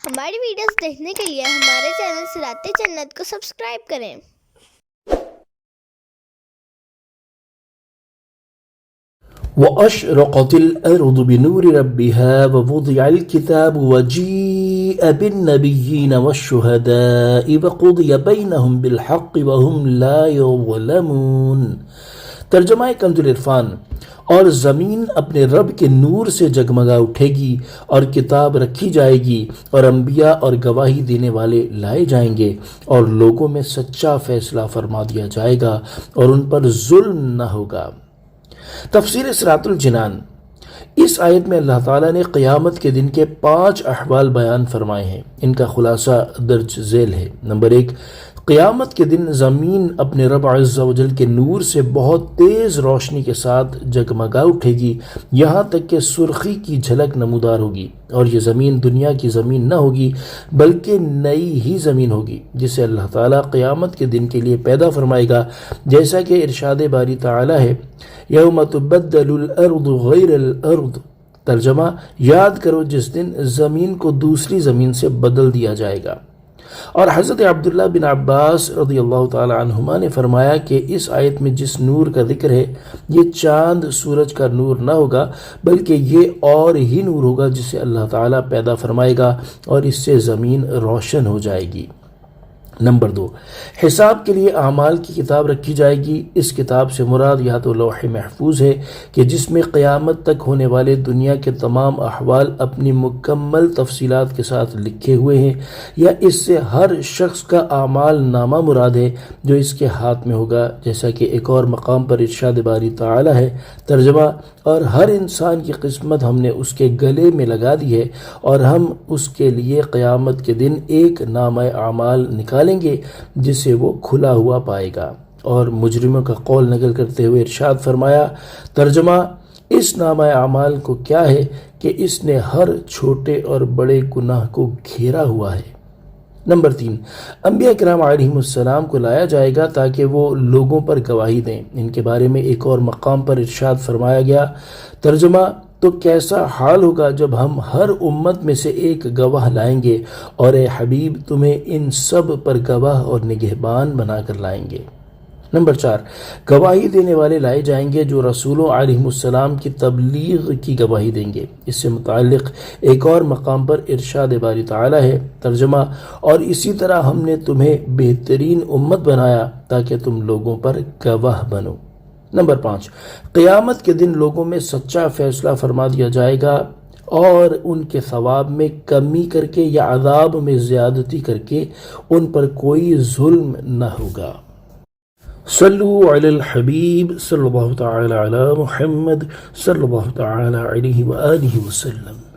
ہماری ویڈیوز دیکھنے کے لیے ہمارے چینل صراط جنت کو سبسکرائب کریں۔ وَأَشْرَقَتِ الْأَرْضُ بِنُورِ رَبِّهَا وَوُضِعَ الْكِتَابُ وَجِيءَ بِالنَّبِيِّينَ وَالشُّهَدَاءِ وَقُضِيَ بَيْنَهُم بِالْحَقِّ وَهُمْ لَا يُظْلَمُونَ۔ ترجمہ کنز العرفان۔ اور زمین اپنے رب کے نور سے جگمگا اٹھے گی اور کتاب رکھی جائے گی اور انبیاء اور گواہی دینے والے لائے جائیں گے اور لوگوں میں سچا فیصلہ فرما دیا جائے گا اور ان پر ظلم نہ ہوگا۔ تفسیر صراط الجنان۔ اس آیت میں اللہ تعالیٰ نے قیامت کے دن کے 5 احوال بیان فرمائے ہیں۔ ان کا خلاصہ درج ذیل ہے۔ نمبر 1، قیامت کے دن زمین اپنے رب عز و جل کے نور سے بہت تیز روشنی کے ساتھ جگمگا اٹھے گی، یہاں تک کہ سرخی کی جھلک نمودار ہوگی، اور یہ زمین دنیا کی زمین نہ ہوگی بلکہ نئی ہی زمین ہوگی جسے اللہ تعالیٰ قیامت کے دن کے لیے پیدا فرمائے گا، جیسا کہ ارشاد باری تعالیٰ ہے، یوم تبدل الارض غیر الارض۔ ترجمہ، یاد کرو جس دن زمین کو دوسری زمین سے بدل دیا جائے گا۔ اور حضرت عبداللہ بن عباس رضی اللہ تعالی عنہما نے فرمایا کہ اس آیت میں جس نور کا ذکر ہے یہ چاند سورج کا نور نہ ہوگا بلکہ یہ اور ہی نور ہوگا جسے اللہ تعالیٰ پیدا فرمائے گا اور اس سے زمین روشن ہو جائے گی۔ نمبر 2، حساب کے لیے اعمال کی کتاب رکھی جائے گی۔ اس کتاب سے مراد یا تو لوح محفوظ ہے کہ جس میں قیامت تک ہونے والے دنیا کے تمام احوال اپنی مکمل تفصیلات کے ساتھ لکھے ہوئے ہیں، یا اس سے ہر شخص کا اعمال نامہ مراد ہے جو اس کے ہاتھ میں ہوگا، جیسا کہ ایک اور مقام پر ارشاد باری تعالی ہے۔ ترجمہ، اور ہر انسان کی قسمت ہم نے اس کے گلے میں لگا دی ہے اور ہم اس کے لیے قیامت کے دن ایک نامہ اعمال نکالیں گے جسے وہ کھلا ہوا پائے گا۔ اور مجرموں کا قول نقل کرتے ہوئے ارشاد فرمایا، ترجمہ، اس نامہ اعمال کو کیا ہے کہ اس نے ہر چھوٹے اور بڑے گناہ کو گھیرا ہوا ہے۔ نمبر 3، انبیاء کرام علیہم السلام کو لایا جائے گا تاکہ وہ لوگوں پر گواہی دیں۔ ان کے بارے میں ایک اور مقام پر ارشاد فرمایا گیا، ترجمہ، تو کیسا حال ہوگا جب ہم ہر امت میں سے ایک گواہ لائیں گے اور اے حبیب تمہیں ان سب پر گواہ اور نگہبان بنا کر لائیں گے۔ نمبر 4، گواہی دینے والے لائے جائیں گے جو رسولوں علیہم السلام کی تبلیغ کی گواہی دیں گے۔ اس سے متعلق ایک اور مقام پر ارشاد باری تعالی ہے، ترجمہ، اور اسی طرح ہم نے تمہیں بہترین امت بنایا تاکہ تم لوگوں پر گواہ بنو۔ نمبر 5، قیامت کے دن لوگوں میں سچا فیصلہ فرما دیا جائے گا اور ان کے ثواب میں کمی کر کے یا عذاب میں زیادتی کر کے ان پر کوئی ظلم نہ ہوگا۔ صلو علی الحبیب صلی اللہ تعالی علی محمد صلی اللہ تعالی علیہ وآلہ وسلم۔